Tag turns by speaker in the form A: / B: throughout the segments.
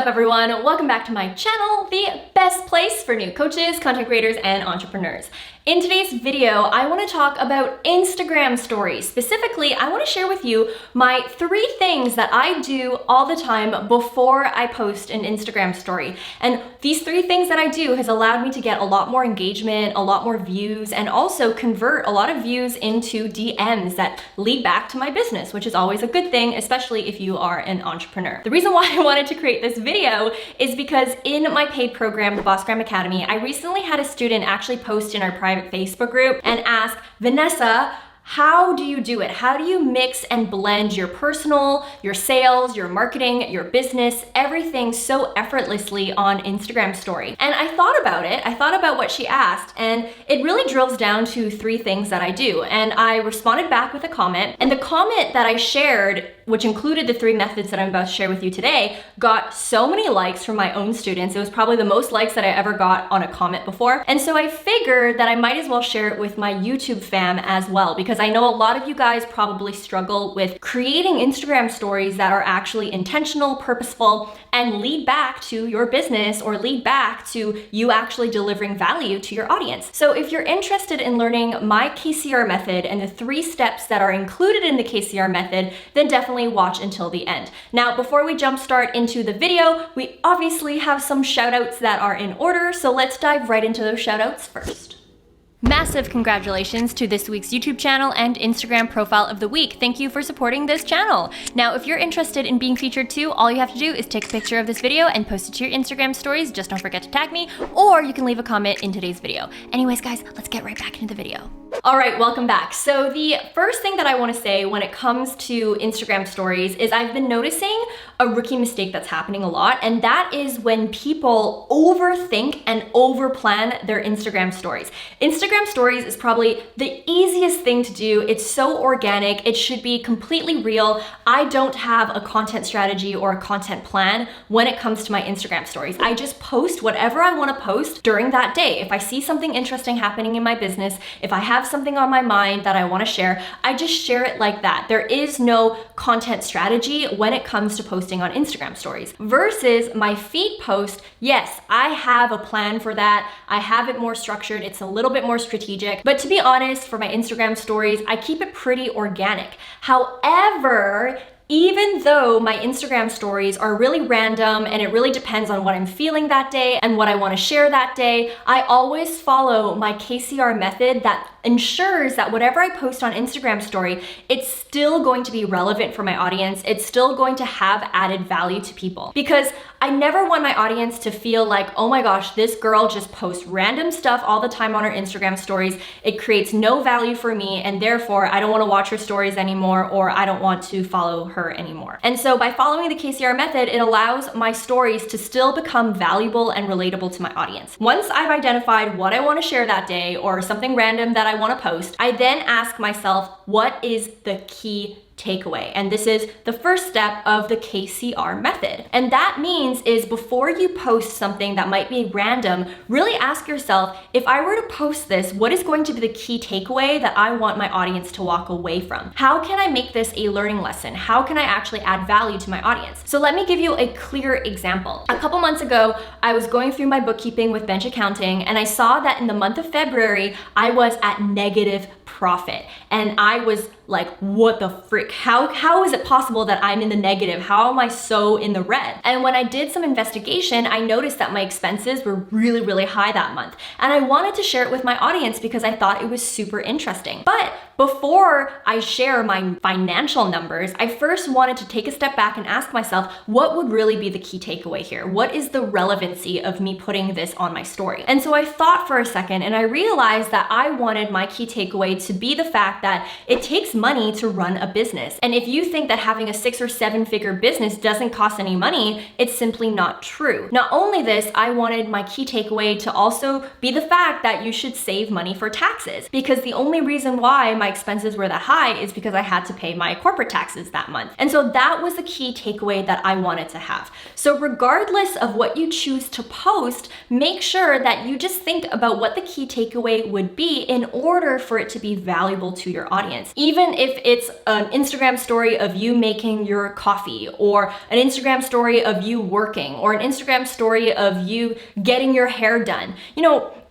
A: up everyone? Welcome back to my channel, the best place for new coaches, content creators, and entrepreneurs. In today's video, I want to talk about Instagram stories. Specifically, I want to share with you my 3 things that I do all the time before I post an Instagram story. And these 3 things that I do has allowed me to get a lot more engagement, a lot more views, and also convert a lot of views into DMs that lead back to my business, which is always a good thing, especially if you are an entrepreneur. The reason why I wanted to create this video is because in my paid program, the Boss Gram Academy, I recently had a student actually post in our private Facebook group and ask, Vanessa, how do you do it? How do you mix and blend your personal, your sales, your marketing, your business, everything so effortlessly on Instagram story? And I thought about it. I thought about what she asked, and it really drills down to 3 things that I do. And I responded back with a comment, and the comment that I shared, which included the 3 methods that I'm about to share with you today, got so many likes from my own students. It was probably the most likes that I ever got on a comment before. And so I figured that I might as well share it with my YouTube fam as well, because I know a lot of you guys probably struggle with creating Instagram stories that are actually intentional, purposeful, and lead back to your business or lead back to you actually delivering value to your audience. So if you're interested in learning my KCR method and the 3 steps that are included in the KCR method, then definitely watch until the end. Now, before we jumpstart into the video, we obviously have some shout outs that are in order, so let's dive right into those shout outs first. Massive congratulations to this week's YouTube channel and Instagram profile of the week. Thank you for supporting this channel. Now, if you're interested in being featured too, all you have to do is take a picture of this video and post it to your Instagram stories. Just don't forget to tag me, or you can leave a comment in today's video. Anyways, guys, let's get right back into the video. All right, welcome back. So the first thing that I want to say when it comes to Instagram stories is I've been noticing a rookie mistake that's happening a lot, and that is when people overthink and overplan their Instagram stories. Instagram stories is probably the easiest thing to do. It's so organic. It should be completely real. I don't have a content strategy or a content plan when it comes to my Instagram stories. I just post whatever I want to post during that day. If I see something interesting happening in my business, if I have something on my mind that I want to share, I just share it like that. There is no content strategy when it comes to posting on Instagram stories. Versus my feed post, yes, I have a plan for that. I have it more structured. It's a little bit more strategic. But to be honest, for my Instagram stories, I keep it pretty organic. However, even though my Instagram stories are really random and it really depends on what I'm feeling that day and what I want to share that day, I always follow my KCR method that ensures that whatever I post on Instagram story, it's still going to be relevant for my audience. It's still going to have added value to people, because I never want my audience to feel like, oh my gosh, this girl just posts random stuff all the time on her Instagram stories. It creates no value for me, and therefore I don't want to watch her stories anymore, or I don't want to follow her anymore. And so by following the KCR method, it allows my stories to still become valuable and relatable to my audience. Once I've identified what I want to share that day or something random that I want to post, I then ask myself, what is the key takeaway? And this is the first step of the KCR method. And that means is before you post something that might be random, really ask yourself, if I were to post this, what is going to be the key takeaway that I want my audience to walk away from? How can I make this a learning lesson? How can I actually add value to my audience? So let me give you a clear example. A couple months ago, I was going through my bookkeeping with bench accounting, and I saw that in the month of February, I was at negative profit. And I was like, what the frick? How is it possible that I'm in the negative? How am I so in the red? And when I did some investigation, I noticed that my expenses were really, really high that month. And I wanted to share it with my audience because I thought it was super interesting. But before I share my financial numbers, I first wanted to take a step back and ask myself, what would really be the key takeaway here? What is the relevancy of me putting this on my story? And so I thought for a second, and I realized that I wanted my key takeaway to be the fact that it takes money to run a business. And if you think that having a 6 or 7 figure business doesn't cost any money, it's simply not true. Not only this, I wanted my key takeaway to also be the fact that you should save money for taxes, because the only reason why my expenses were that high is because I had to pay my corporate taxes that month. And so that was the key takeaway that I wanted to have. So regardless of what you choose to post, make sure that you just think about what the key takeaway would be in order for it to be valuable to your audience. Even Even if it's an Instagram story of you making your coffee, or an Instagram story of you working, or an Instagram story of you getting your hair done,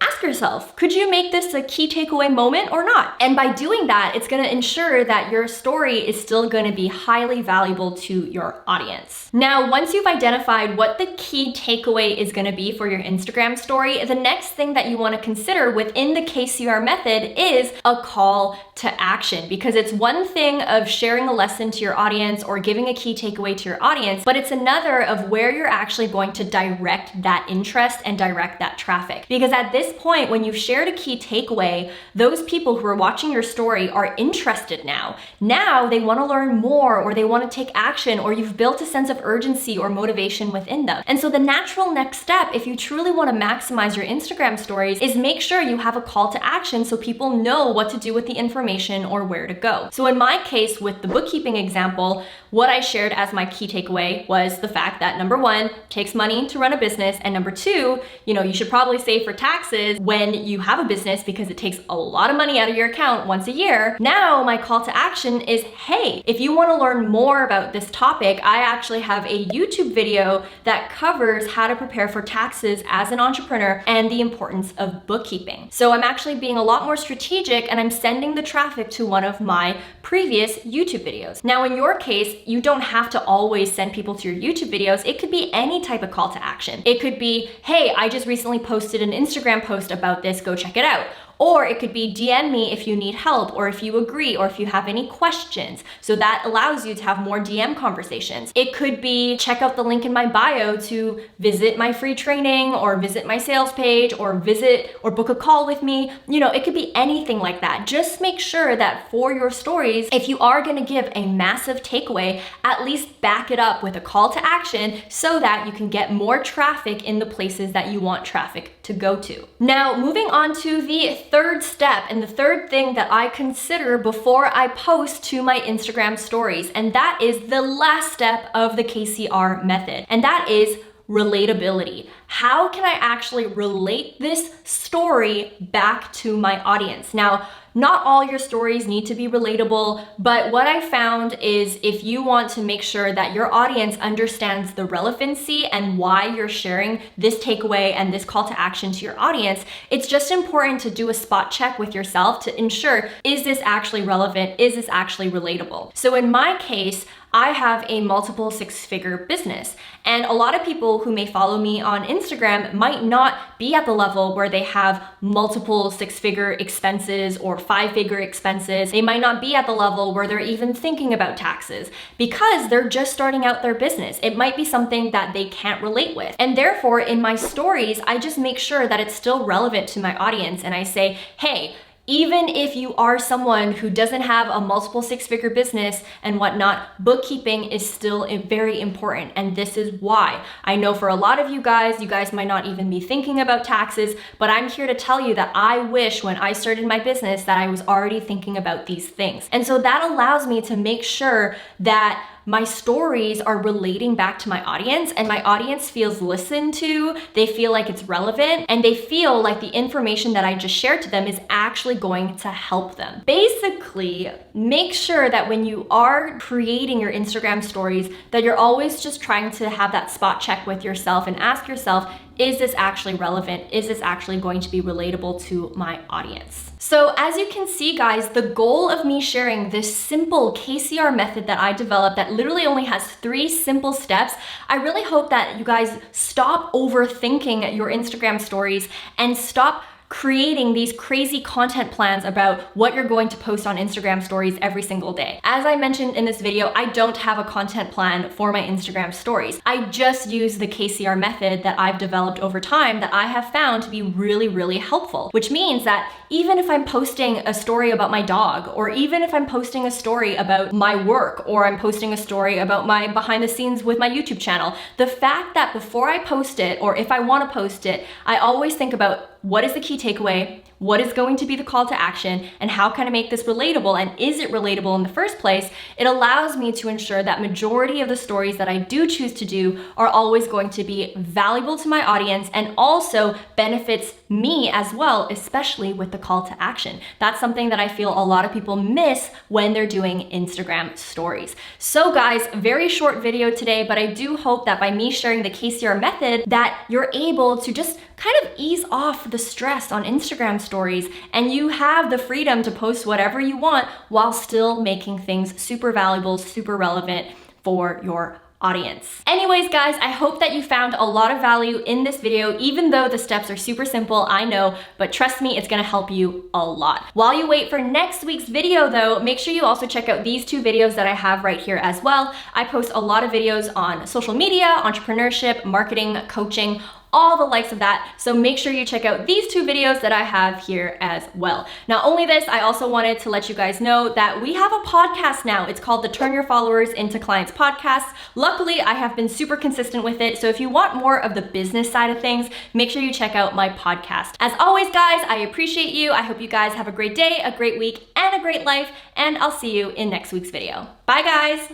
A: ask yourself, could you make this a key takeaway moment or not? And by doing that, it's gonna ensure that your story is still gonna be highly valuable to your audience. Now, once you've identified what the key takeaway is gonna be for your Instagram story, the next thing that you wanna consider within the KCR method is a call to action, because it's one thing of sharing a lesson to your audience or giving a key takeaway to your audience, but it's another of where you're actually going to direct that interest and direct that traffic. Because at this point, when you've shared a key takeaway, those people who are watching your story are interested now. Now they want to learn more, or they want to take action, or you've built a sense of urgency or motivation within them. And so the natural next step, if you truly want to maximize your Instagram stories, is make sure you have a call to action so people know what to do with the information or where to go. So in my case, with the bookkeeping example, what I shared as my key takeaway was the fact that number one, it takes money to run a business, and number two, you should probably save for taxes when you have a business because it takes a lot of money out of your account once a year. Now my call to action is, hey, if you want to learn more about this topic, I actually have a YouTube video that covers how to prepare for taxes as an entrepreneur and the importance of bookkeeping. So I'm actually being a lot more strategic, and I'm sending the traffic to one of my previous YouTube videos. Now in your case, you don't have to always send people to your YouTube videos. It could be any type of call to action. It could be, hey, I just recently posted an Instagram post about this, go check it out. Or it could be DM me if you need help, or if you agree, or if you have any questions. So that allows you to have more DM conversations. It could be check out the link in my bio to visit my free training, or visit my sales page, or visit or book a call with me. It could be anything like that. Just make sure that for your stories, if you are gonna give a massive takeaway, at least back it up with a call to action so that you can get more traffic in the places that you want traffic to go to. Now, moving on to the third step, and the third thing that I consider before I post to my Instagram stories, and that is the last step of the KCR method, and that is relatability. How can I actually relate this story back to my audience? Now, not all your stories need to be relatable, but what I found is if you want to make sure that your audience understands the relevancy and why you're sharing this takeaway and this call to action to your audience, it's just important to do a spot check with yourself to ensure, is this actually relevant? Is this actually relatable? So in my case, I have a multiple six-figure business, and a lot of people who may follow me on Instagram might not be at the level where they have multiple six-figure expenses or five-figure expenses. They might not be at the level where they're even thinking about taxes because they're just starting out their business. It might be something that they can't relate with. And therefore, in my stories, I just make sure that it's still relevant to my audience, and I say, hey, even if you are someone who doesn't have a multiple six-figure business and whatnot, bookkeeping is still very important. And this is why. I know for a lot of you guys might not even be thinking about taxes, but I'm here to tell you that I wish when I started my business that I was already thinking about these things. And so that allows me to make sure that my stories are relating back to my audience, and my audience feels listened to, they feel like it's relevant, and they feel like the information that I just shared to them is actually going to help them. Basically, make sure that when you are creating your Instagram stories, that you're always just trying to have that spot check with yourself and ask yourself, is this actually relevant? Is this actually going to be relatable to my audience? So as you can see, guys, the goal of me sharing this simple KCR method that I developed that literally only has 3 simple steps, I really hope that you guys stop overthinking your Instagram stories and stop creating these crazy content plans about what you're going to post on Instagram stories every single day. As I mentioned in this video, I don't have a content plan for my Instagram stories. I just use the KCR method that I've developed over time that I have found to be really, really helpful, which means that even if I'm posting a story about my dog, or even if I'm posting a story about my work, or I'm posting a story about my behind the scenes with my YouTube channel, the fact that before I post it, or if I want to post it, I always think about what is the key takeaway? what is going to be the call to action and how can I make this relatable, and is it relatable in the first place, it allows me to ensure that majority of the stories that I do choose to do are always going to be valuable to my audience and also benefits me as well, especially with the call to action. That's something that I feel a lot of people miss when they're doing Instagram stories. So guys, very short video today, but I do hope that by me sharing the KCR method that you're able to just kind of ease off the stress on Instagram stories and you have the freedom to post whatever you want while still making things super valuable, super relevant for your audience. Anyways, guys, I hope that you found a lot of value in this video, even though the steps are super simple, I know, but trust me, it's gonna help you a lot. While you wait for next week's video though, make sure you also check out these 2 videos that I have right here as well. I post a lot of videos on social media, entrepreneurship, marketing, coaching, all the likes of that. So make sure you check out these 2 videos that I have here as well. Not only this, I also wanted to let you guys know that we have a podcast now. It's called the Turn Your Followers into Clients podcast. Luckily, I have been super consistent with it. So if you want more of the business side of things, make sure you check out my podcast. As always, guys, I appreciate you. I hope you guys have a great day, a great week, and a great life. And I'll see you in next week's video. Bye, guys.